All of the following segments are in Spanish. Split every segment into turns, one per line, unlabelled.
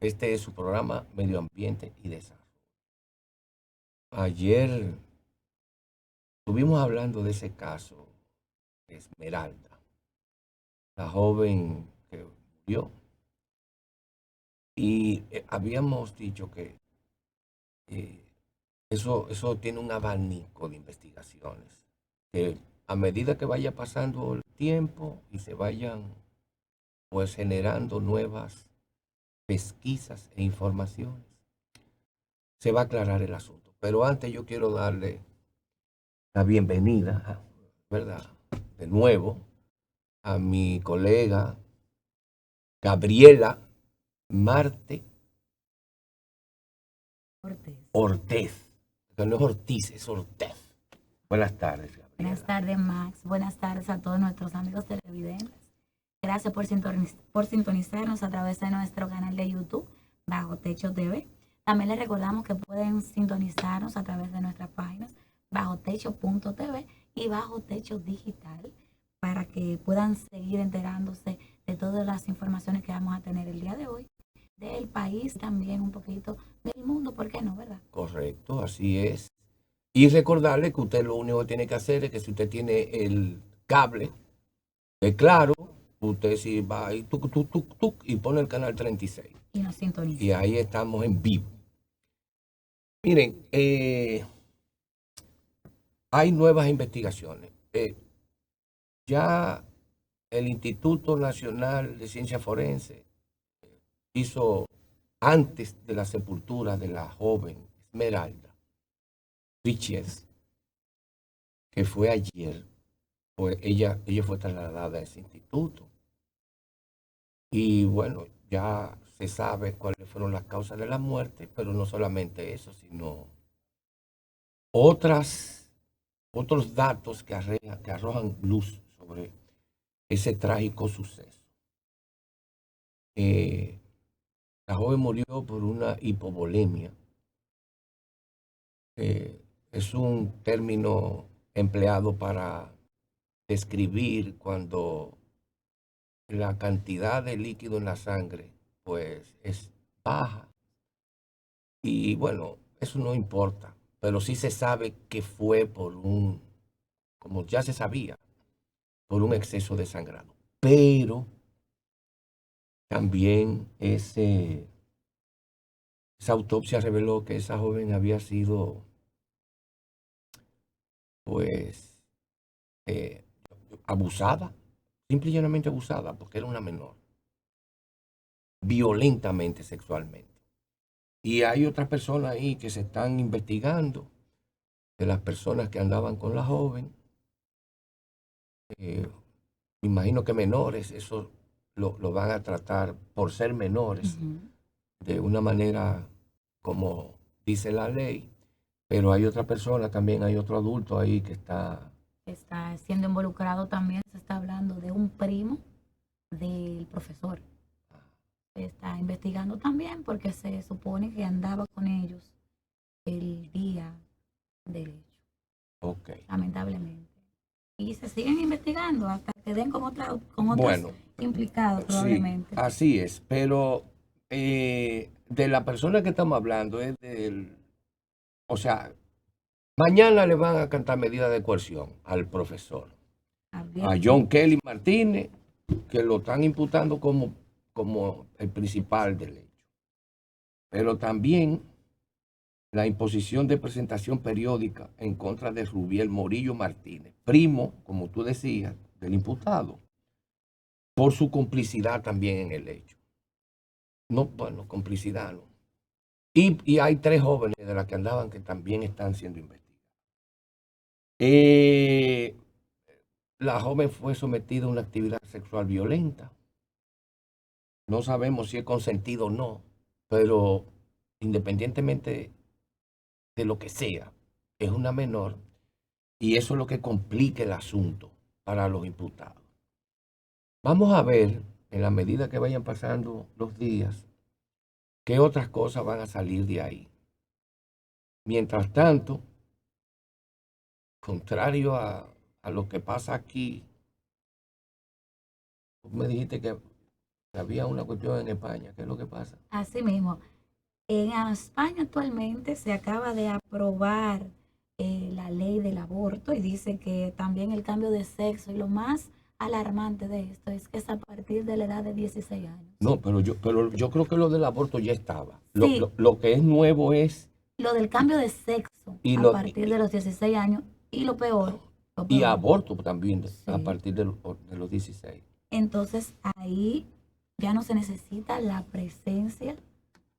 Este es su programa Medio Ambiente y Desarrollo. Ayer estuvimos hablando de ese caso de Esmeralda, la joven que murió, y habíamos dicho que eh, eso tiene un abanico de investigaciones, que a medida que vaya pasando el tiempo y se vayan pues generando nuevas pesquisas e informaciones, se va a aclarar el asunto. Pero antes yo quiero darle la bienvenida, ¿verdad? De nuevo a mi colega Gabriela Marte
Cortés.
Ortiz. Que no es Ortiz, es Ortiz. Buenas tardes,
Buenas
Gabriela.
tardes, Max. Buenas tardes a todos nuestros amigos televidentes. Gracias por sintonizarnos a través de nuestro canal de YouTube, Bajo Techo TV. También les recordamos que pueden sintonizarnos a través de nuestras páginas, bajotecho.tv y Bajo Techo Digital, para que puedan seguir enterándose de todas las informaciones que vamos a tener el día de hoy, del país, también un poquito del mundo, ¿por qué no, verdad?
Correcto, así es. Y recordarle que usted lo único que tiene que hacer es que si usted tiene el cable de Claro, usted sí va ahí tuc, tuc, tuc, tuc, y pone el canal 36.
Y nos
Y
sintoniza.
ahí estamos en vivo. Miren, hay nuevas investigaciones. Ya el Instituto Nacional de Ciencia Forense hizo, antes de la sepultura de la joven Esmeralda Riches, que fue ayer, pues ella fue trasladada a ese instituto. Y bueno, ya se sabe cuáles fueron las causas de la muerte, pero no solamente eso, sino otras, otros datos que arrojan luz sobre ese trágico suceso. Eh, la joven murió por una hipovolemia. Es un término empleado para describir cuando la cantidad de líquido en la sangre pues es baja. Y bueno, eso no importa, pero sí se sabe que fue como ya se sabía, por un exceso de sangrado. Pero también esa autopsia reveló que esa joven había sido pues eh, abusada, simple y llanamente abusada, porque era una menor, violentamente sexualmente. Y hay otras personas ahí que se están investigando de las personas que andaban con la joven. Eh, Me imagino que menores, eso lo van a tratar por ser menores
Ujú.
de una manera como dice la ley, pero hay otra persona también, hay otro adulto ahí que está.
Está siendo involucrado también, se está hablando de un primo del profesor. Se está investigando también porque se supone que andaba con ellos el día del hecho,
Ok.
lamentablemente. Y se siguen investigando hasta que den con otros
Bueno,
implicados
sí,
probablemente.
así es, pero de la persona que estamos hablando es o sea, mañana le van a cantar medida de coerción al profesor, a
Abierto.
John Kelly Martínez, que lo están imputando como el principal del hecho. Pero también la imposición de presentación periódica en contra de Rubiel Morillo Martínez, primo, como tú decías, del imputado, por su complicidad también en el hecho. No, bueno, complicidad no. Y hay tres jóvenes de las que andaban que también están siendo investigados. Eh, la joven fue sometida a una actividad sexual violenta. No sabemos si es consentido o no, pero independientemente de lo que sea, es una menor y eso es lo que complica el asunto para los imputados. Vamos a ver, en la medida que vayan pasando los días, qué otras cosas van a salir de ahí. Mientras tanto, contrario a lo que pasa aquí, tú me dijiste que Había una cuestión en España, ¿qué es lo que pasa?
Así mismo, en España actualmente se acaba de aprobar la ley del aborto y dice que también el cambio de sexo y lo más alarmante de esto es que es a partir de la edad de 16 años.
No, pero yo creo que lo del aborto ya estaba.
Sí,
Lo que es nuevo es,
lo del cambio de sexo
y,
a
lo,
partir de los 16 años y lo
y
peor,
aborto también a
sí.
partir de los 16.
Entonces ahí ya no se necesita la presencia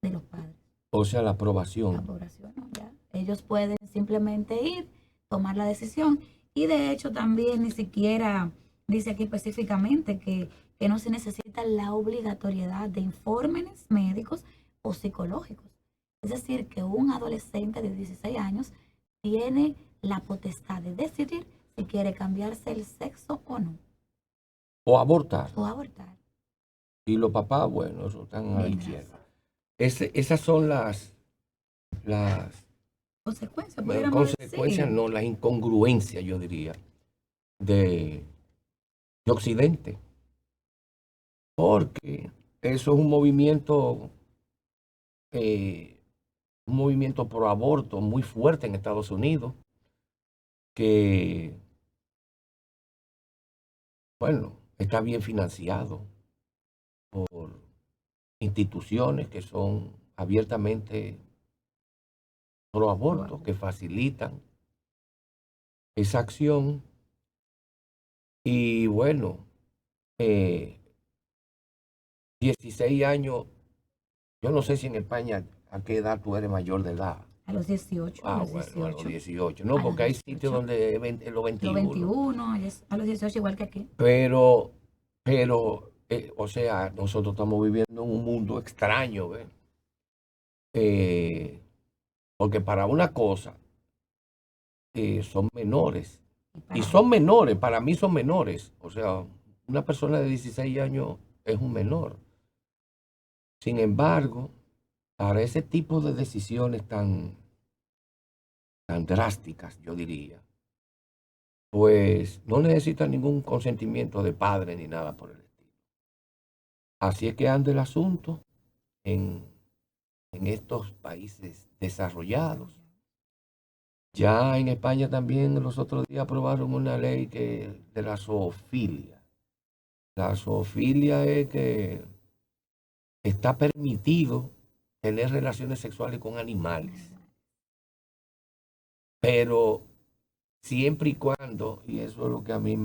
de los padres,
O sea, la
la
aprobación.
población, ¿no? Ya. Ellos pueden simplemente ir, tomar la decisión y de hecho también ni siquiera dice aquí específicamente que no se necesita la obligatoriedad de informes médicos o psicológicos. Es decir, que un adolescente de 16 años tiene la potestad de decidir si quiere cambiarse el sexo o no,
O abortar.
o abortar.
Y los papás, bueno, eso están a la
Bien, gracias.
izquierda. Esas son las
Consecuencias, pudiéramos
consecuencias,
decir.
no, las incongruencias, yo diría, de, de Occidente. Porque eso es eh, un movimiento pro aborto muy fuerte en Estados Unidos, que, bueno, está bien financiado por instituciones que son abiertamente pro aborto, que facilitan esa acción. Y bueno, eh, 16 años, yo no sé si en España a qué edad tú eres mayor de edad.
A los 18, a
Ah,
los
bueno, a los
18,
18. No,
a los
porque hay sitios
18,
donde es los
los
21.
21, a los 18 igual que aquí.
Pero, o sea, nosotros estamos viviendo en un mundo extraño, ¿ves? Eh, porque para una cosa, son menores.
Y
Y
para
son
otra.
menores, para mí son menores. O sea, una persona de 16 años es un menor. Sin embargo, para ese tipo de decisiones tan drásticas, yo diría, pues no necesita ningún consentimiento de padre ni nada por el estilo. Así es que anda el asunto en, en estos países desarrollados. Ya en España también los otros días aprobaron una ley de la zoofilia. La zoofilia es que está permitido tener relaciones sexuales con animales, pero siempre y cuando, y eso es lo que a mí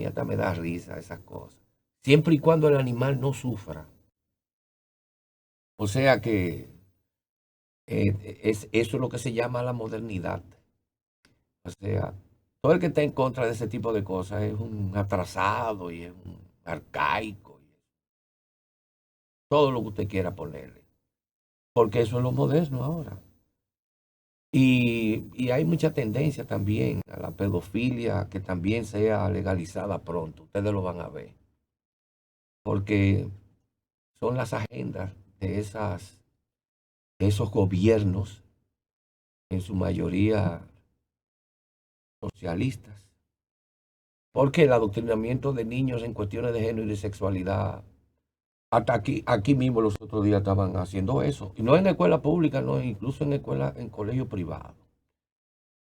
hasta me da risa esas cosas, siempre y cuando el animal no sufra. O sea que eso es lo que se llama la modernidad. O sea, todo el que está en contra de ese tipo de cosas es un atrasado y es un arcaico, y todo lo que usted quiera ponerle, porque eso es lo moderno ahora. Y hay mucha tendencia también a la pedofilia que también sea legalizada pronto, ustedes lo van a ver, porque son las agendas de esos gobiernos, en su mayoría socialistas, porque el adoctrinamiento de niños en cuestiones de género y de sexualidad, hasta aquí mismo los otros días estaban haciendo eso, y no en escuela pública, no, incluso en colegio privado.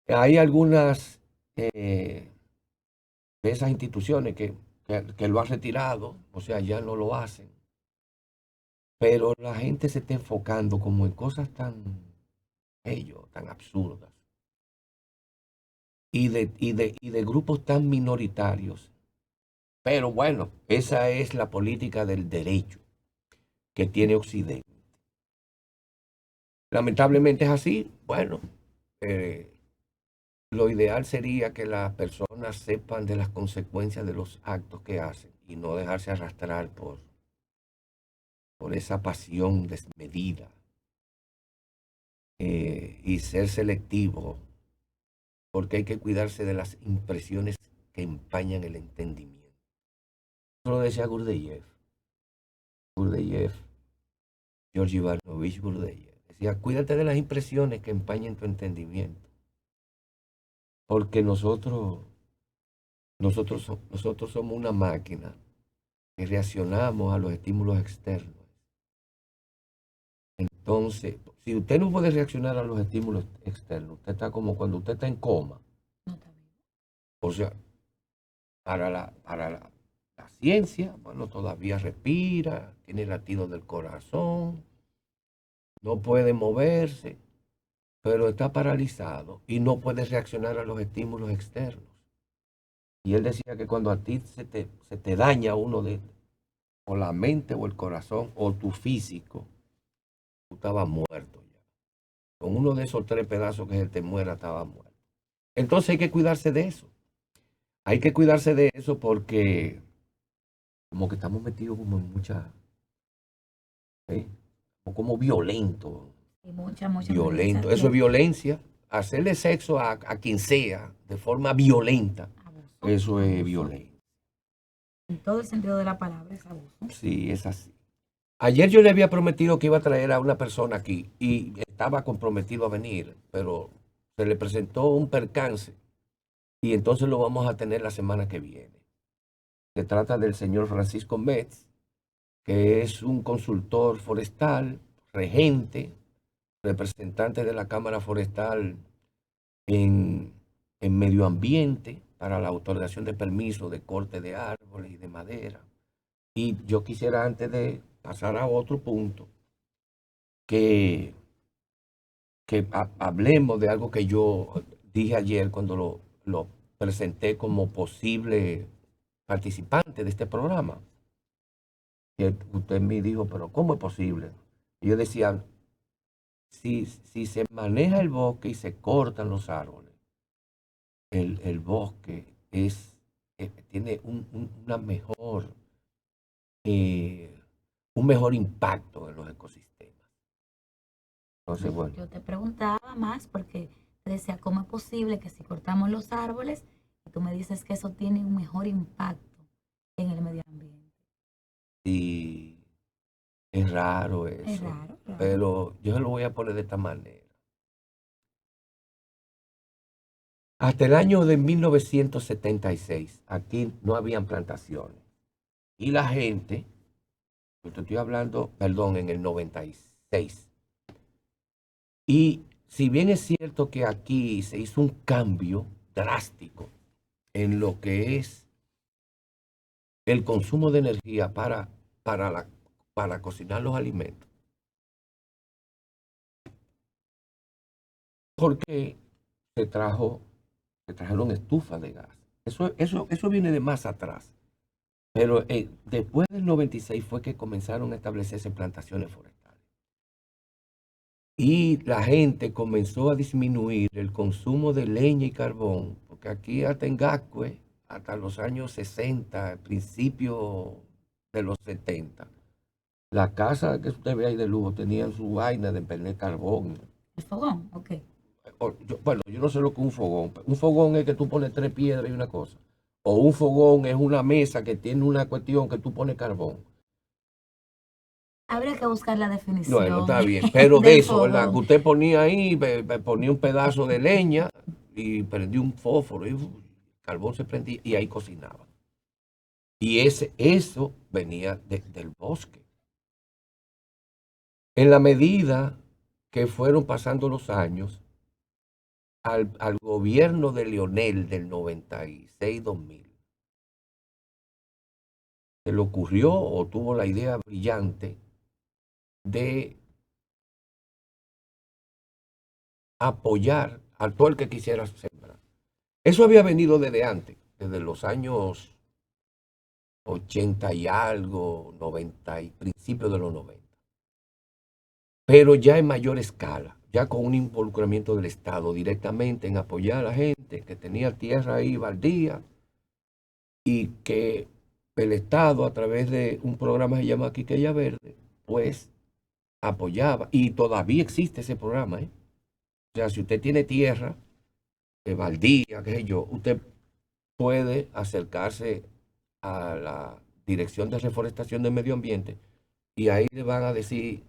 Hay algunas de esas instituciones que lo han retirado, o sea, ya no lo hacen, pero la gente se está enfocando como en cosas tan absurdas, y de grupos tan minoritarios. Pero bueno, esa es la política del derecho que tiene Occidente. Lamentablemente es así. Bueno, eh, lo ideal sería que las personas sepan de las consecuencias de los actos que hacen y no dejarse arrastrar por esa pasión desmedida, y ser selectivo, porque hay que cuidarse de las impresiones que empañan el entendimiento. Eso lo decía Gurdjieff, Georgi Ivanovich Gurdjieff. Decía, cuídate de las impresiones que empañen tu entendimiento, porque nosotros somos una máquina que reaccionamos a los estímulos externos. Entonces, si usted no puede reaccionar a los estímulos externos, usted está como cuando usted está en coma.
No está bien.
O sea, para la ciencia, bueno, todavía respira, tiene latidos del corazón, no puede moverse, pero está paralizado y no puede reaccionar a los estímulos externos. Y él decía que cuando a ti se te daña uno o la mente o el corazón o tu físico, tú estabas muerto ya. Con uno de esos 3 pedazos que se te muera, estaba muerto. Entonces hay que cuidarse de eso. Hay que cuidarse de eso porque como que estamos metidos como en mucha, ¿eh? Como violento,
Y mucha violencia,
violento. Eso es violencia. Hacerle sexo a quien sea de forma violenta,
abuso,
eso es
abuso.
violencia.
En todo el sentido de la palabra es abuso.
Sí, es así. Ayer yo le había prometido que iba a traer a una persona aquí y estaba comprometido a venir, pero se le presentó un percance y entonces lo vamos a tener la semana que viene. Se trata del señor Francisco Metz, que es un consultor forestal, regente, representante de la Cámara Forestal en, en medio ambiente para la otorgación de permisos de corte de árboles y de madera. Y yo quisiera, antes de pasar a otro punto, que, hablemos de algo que yo dije ayer cuando lo presenté como posible participante de este programa. Que usted me dijo, pero ¿cómo es posible? Y yo decía, si se maneja el bosque y se cortan los árboles, el bosque tiene eh, un mejor impacto en los ecosistemas. Entonces, bueno,
Yo te preguntaba más porque te decía, ¿cómo es posible que si cortamos los árboles, y tú me dices que eso tiene un mejor impacto en el medio ambiente?
sí, es raro
Es
eso,
raro, claro.
pero yo se lo voy a poner de esta manera. Hasta el año de 1976, aquí no habían plantaciones. Y la gente, yo te estoy hablando, perdón, en el 96. Y si bien es cierto que aquí se hizo un cambio drástico en lo que es el consumo de energía para cocinar los alimentos, porque se trajeron estufas de gas. Eso viene de más atrás. Pero después del 96 fue que comenzaron a establecerse plantaciones forestales. Y la gente comenzó a disminuir el consumo de leña y carbón, porque aquí hasta en Gascue, hasta los años 60, principio de los 70, la casa que usted ve ahí de lujo tenían su vaina de emprender carbón.
El fogón, ok.
Bueno, yo no sé lo que es un fogón. Un fogón es que tú pones 3 piedras y una cosa. O un fogón es una mesa que tiene una cuestión que tú pones carbón.
Habría que buscar la
Bueno,
definición
está bien. Pero de
del
eso, ¿verdad? Que
fogón.
usted ponía ahí, ponía un pedazo de leña y prendía un fósforo y el carbón se prendía y ahí cocinaba. Y eso venía del bosque. En la medida que fueron pasando los años, al gobierno de Leonel del 96-2000, se le ocurrió o tuvo la idea brillante de apoyar a todo el que quisiera sembrar. Eso había venido desde antes, desde los años 80 y algo, 90 y principios de los 90. Pero ya en mayor escala, ya con un involucramiento del Estado directamente en apoyar a la gente que tenía tierra ahí baldía y que el Estado a través de un programa que se llama Quiqueya Verde, pues apoyaba. Y todavía existe ese programa, ¿eh? O sea, si usted tiene tierra baldía, qué sé yo, usted puede acercarse a la Dirección de Reforestación del Medio Ambiente y ahí le van a decir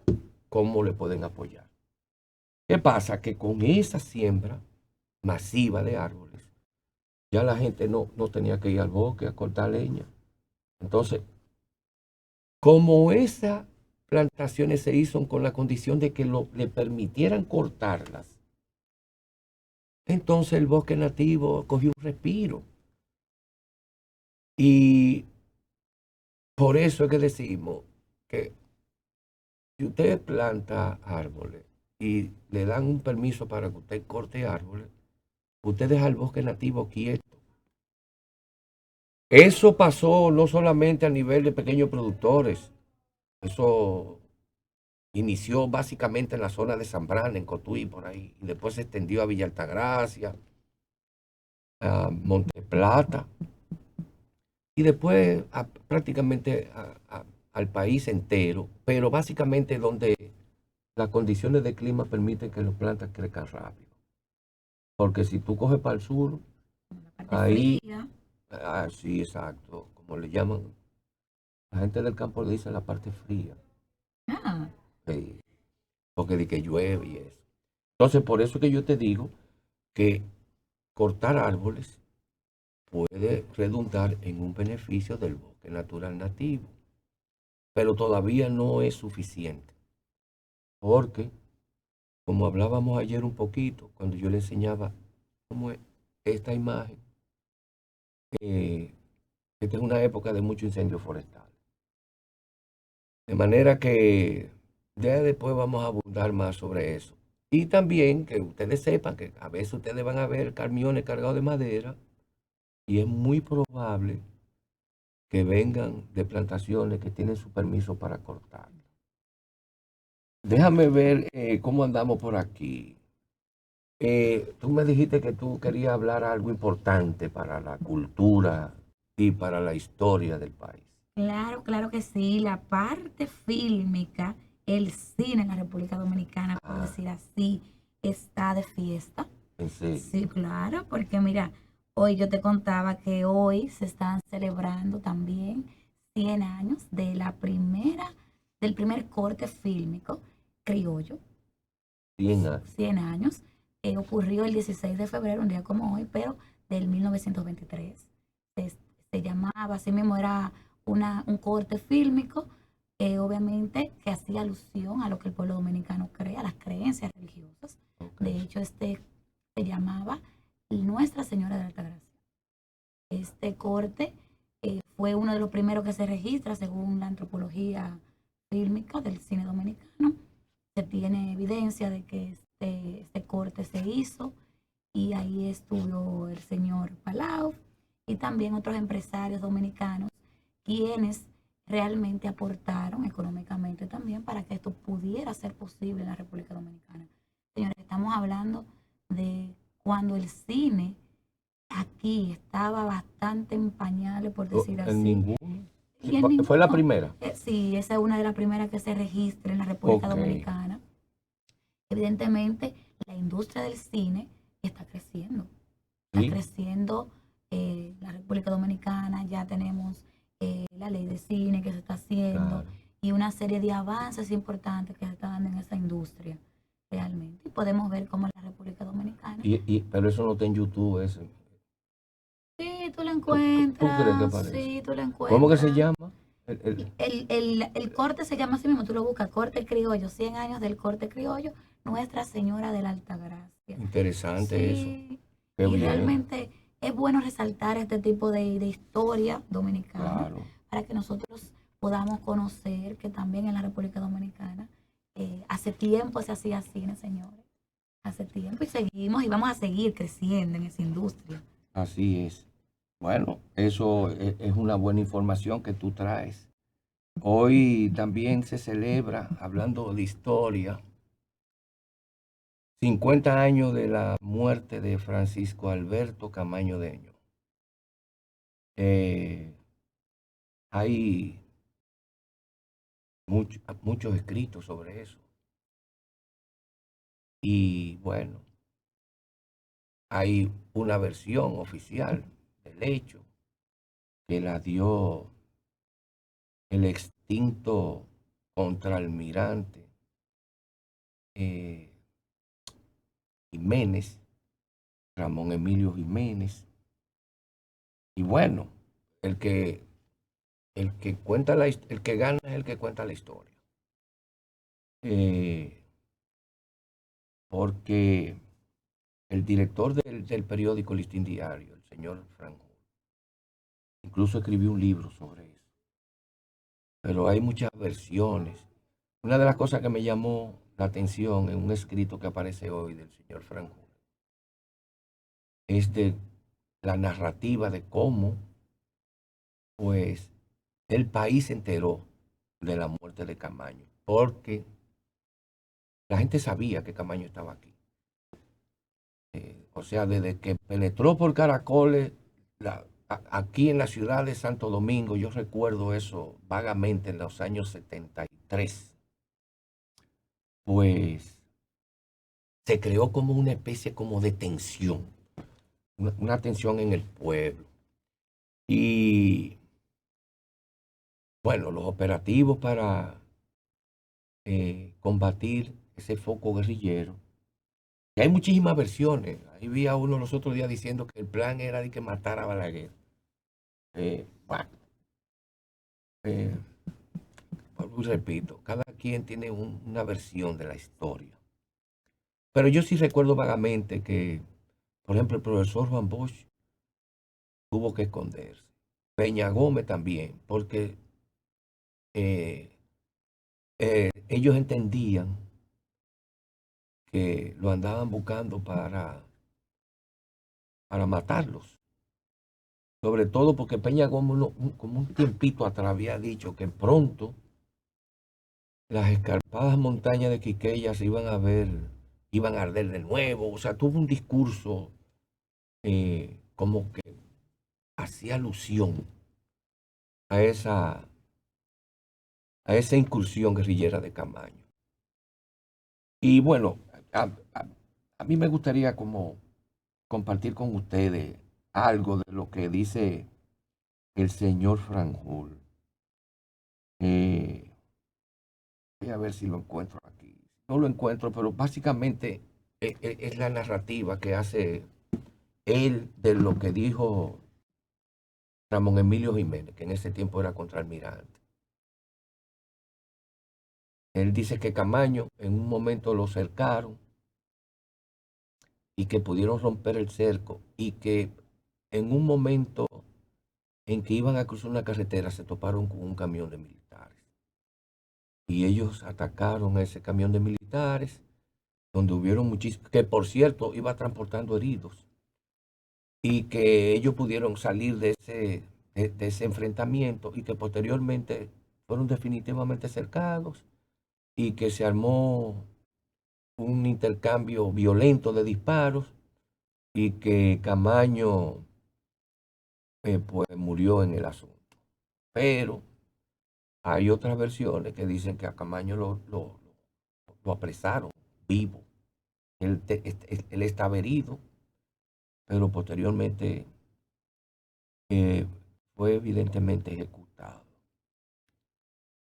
cómo le pueden apoyar. ¿Qué pasa? Que con esa siembra masiva de árboles, ya la gente no tenía que ir al bosque a cortar leña. Entonces, Como esas plantaciones se hizo con la condición de que le permitieran cortarlas, entonces el bosque nativo cogió un respiro. Y por eso es que decimos que si usted planta árboles y le dan un permiso para que usted corte árboles, usted deja el bosque nativo quieto. Eso pasó no solamente a nivel de pequeños productores, eso inició básicamente en la zona de Zambrana, en Cotuí, por ahí, y después se extendió a Villa Altagracia, a Monte Plata, y después prácticamente al país entero, pero básicamente donde las condiciones de clima permiten que las plantas crezcan rápido. Porque si tú coges para el sur,
La parte
ahí,
fría.
sí, exacto, como le llaman, la gente del campo le dice la parte fría,
Ah,
eh, porque de que llueve y eso. Entonces, por eso que yo te digo que cortar árboles puede redundar en un beneficio del bosque natural nativo, pero todavía no es suficiente, porque, como hablábamos ayer un poquito, cuando yo le enseñaba cómo es esta imagen, eh, esta es una época de mucho incendio forestal. De manera que ya después vamos a abundar más sobre eso. Y también que ustedes sepan que a veces ustedes van a ver camiones cargados de madera y es muy probable que vengan de plantaciones que tienen su permiso para cortar. Déjame ver cómo andamos por aquí. Tú me dijiste que tú querías hablar algo importante para la cultura y para la historia del país.
claro, claro que sí. La parte fílmica, el cine en la República Dominicana, por
Ah,
decir así, está de fiesta.
en serio.
Sí, claro, porque mira, hoy yo te contaba que hoy se están celebrando también 100 años de del primer corte fílmico criollo.
100 años.
100 años. Ocurrió el 16 de febrero, un día como hoy, pero del 1923. Se, se llamaba, así mismo era un corte fílmico, obviamente que hacía alusión a lo que el pueblo dominicano cree, a las creencias religiosas.
Ok.
De hecho, este se llamaba Nuestra Señora de Altagracia. Este corte fue uno de los primeros que se registra según la antropología fílmica del cine dominicano. Se tiene evidencia de que este corte se hizo y ahí estuvo el señor Palau y también otros empresarios dominicanos quienes realmente aportaron económicamente también para que esto pudiera ser posible en la República Dominicana. Señores, estamos hablando de cuando el cine aquí estaba bastante en pañales, por decir
En
así,
ninguno. Sí,
y en
fue la
ninguno.
primera.
Sí, esa es una de las primeras que se registra en la República
Ok.
Dominicana. Evidentemente, la industria del cine está creciendo. Está
Sí,
creciendo la República Dominicana, ya tenemos la ley de cine que se está haciendo
claro.
y una serie de avances importantes que se están dando en esa industria realmente. Y podemos ver cómo la República Dominicana,
Pero eso no está en YouTube, ese.
sí, tú la
¿Tú crees que
encuentras,
aparece?
sí, tú la
¿Cómo que se
encuentras.
llama? El-
El corte se llama así mismo, tú lo buscas, corte criollo, 100 años del corte criollo, Nuestra Señora de la Altagracia.
Interesante eso.
Sí,
Qué
y
bien.
realmente es bueno resaltar este tipo de historia dominicana
Claro.
para que nosotros podamos conocer que también en la República Dominicana hace tiempo se hacía cine, señores. Hace tiempo y seguimos y vamos a seguir creciendo en esa industria.
Así es. Bueno, eso es una buena información que tú traes. Hoy también se celebra, hablando de historia, 50 años de la muerte de Francisco Alberto Camaño Deño. Eh, hay muchos escritos sobre eso. Y bueno, hay una versión oficial del hecho que la dio el extinto contraalmirante eh, Jiménez, Ramón Emilio Jiménez. Y bueno, el que el que gana es el que cuenta la historia. Porque el director del periódico Listín Diario, el señor Franco, incluso escribió un libro sobre eso. Pero hay muchas versiones. Una de las cosas que me llamó la atención en un escrito que aparece hoy del señor Franco es de la narrativa de cómo, pues, el país se enteró de la muerte de Camaño, porque la gente sabía que Camaño estaba aquí. O sea, desde que penetró por Caracoles, aquí en la ciudad de Santo Domingo, yo recuerdo eso vagamente en los años 73, pues se creó como una especie como de tensión, una tensión en el pueblo. Y bueno, los operativos para combatir ese foco guerrillero. Y hay muchísimas versiones. Ahí vi a uno los otros días diciendo que el plan era de que matara a Balaguer. Bueno, eh, repito, cada quien tiene una versión de la historia. Pero yo sí recuerdo vagamente que, por ejemplo, el profesor Juan Bosch tuvo que esconderse. Peña Gómez también, porque eh, ellos entendían que lo andaban buscando para matarlos. Sobre todo porque Peña Gómez como un tiempito atrás había dicho que pronto las escarpadas montañas de Quiqueya se iban a ver, iban a arder de nuevo. O sea, tuvo un discurso como que hacía alusión a esa incursión guerrillera de Camaño. Y bueno, a mí me gustaría como compartir con ustedes algo de lo que dice el señor Franjul. Eh, Voy a ver si lo encuentro aquí. No lo encuentro, pero básicamente es la narrativa que hace él de lo que dijo Ramón Emilio Jiménez, que en ese tiempo era contraalmirante. Él dice que Camaño en un momento lo cercaron y que pudieron romper el cerco y que en un momento en que iban a cruzar una carretera se toparon con un camión de militares. Y ellos atacaron a ese camión de militares, donde hubieron muchísimos, que por cierto iba transportando heridos, y que ellos pudieron salir de ese enfrentamiento y que posteriormente fueron definitivamente cercados y que se armó un intercambio violento de disparos y que Camaño pues murió en el asunto. Pero hay otras versiones que dicen que a Camaño lo apresaron vivo. Él estaba herido, pero posteriormente fue evidentemente ejecutado.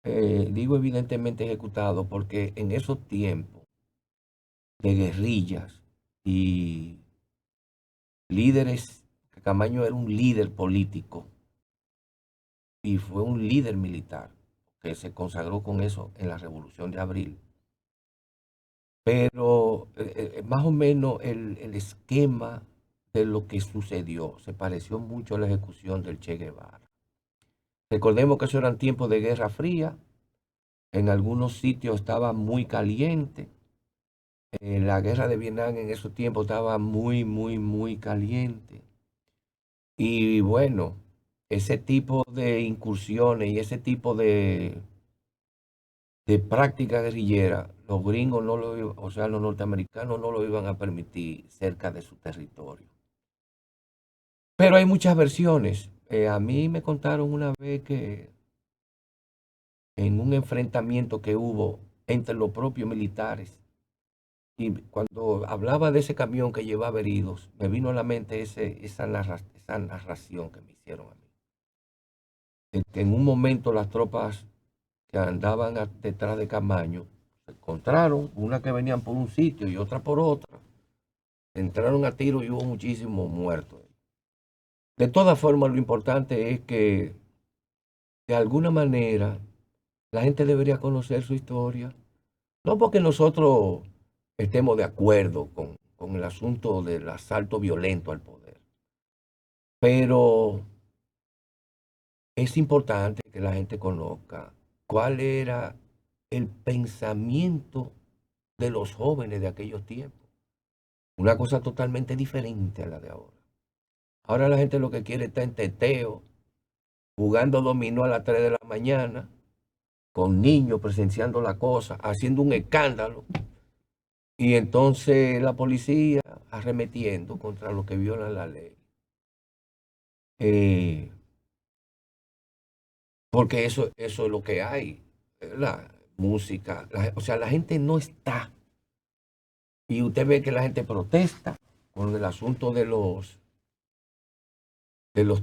Digo evidentemente ejecutado porque en esos tiempos de guerrillas y líderes, Camaño era un líder político y fue un líder militar que se consagró con eso en la Revolución de Abril. Pero más o menos el esquema de lo que sucedió se pareció mucho a la ejecución del Che Guevara. Recordemos que eso eran tiempos de Guerra Fría, en algunos sitios estaba muy caliente. La guerra de Vietnam en esos tiempos estaba muy, muy, muy caliente. Y bueno, ese tipo de incursiones y ese tipo de práctica guerrillera, los gringos no lo, o sea, los norteamericanos no lo iban a permitir cerca de su territorio. Pero hay muchas versiones. A mí me contaron una vez que en un enfrentamiento que hubo entre los propios militares, y cuando hablaba de ese camión que llevaba heridos, me vino a la mente esa narración que me hicieron a mí. De que en un momento las tropas que andaban detrás de Camaño se encontraron, una que venían por un sitio y otra por otra. Entraron a tiro y hubo muchísimos muertos. De todas formas, lo importante es que de alguna manera, la gente debería conocer su historia. No porque nosotros estemos de acuerdo con el asunto del asalto violento al poder, pero es importante que la gente conozca cuál era el pensamiento de los jóvenes de aquellos tiempos. Una cosa totalmente diferente a la de ahora. Ahora la gente lo que quiere está en teteo, jugando dominó a las 3 de la mañana, con niños presenciando la cosa, haciendo un escándalo, y entonces la policía arremetiendo contra los que violan la ley. Eh, Porque eso es lo que hay, la música, o sea, la gente no está. Y usted ve que la gente protesta con el asunto de los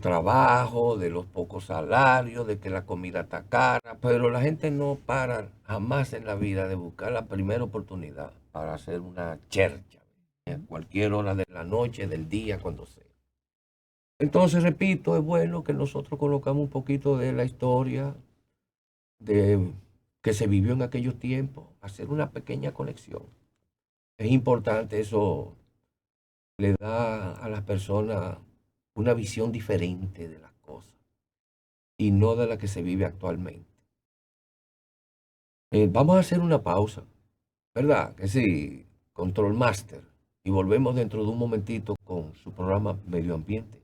trabajos, de los pocos salarios, de que la comida está cara, pero la gente no para jamás en la vida de buscar la primera oportunidad para hacer una chercha, a cualquier hora de la noche, del día, cuando sea. Entonces, repito, es bueno que nosotros conozcamos un poquito de la historia de que se vivió en aquellos tiempos, hacer una pequeña conexión. Es importante, eso le da a las personas una visión diferente de las cosas y no de la que se vive actualmente. Vamos a hacer una pausa, ¿verdad? Que sí, Control Master. Y volvemos dentro de un momentito con su programa Medio Ambiente.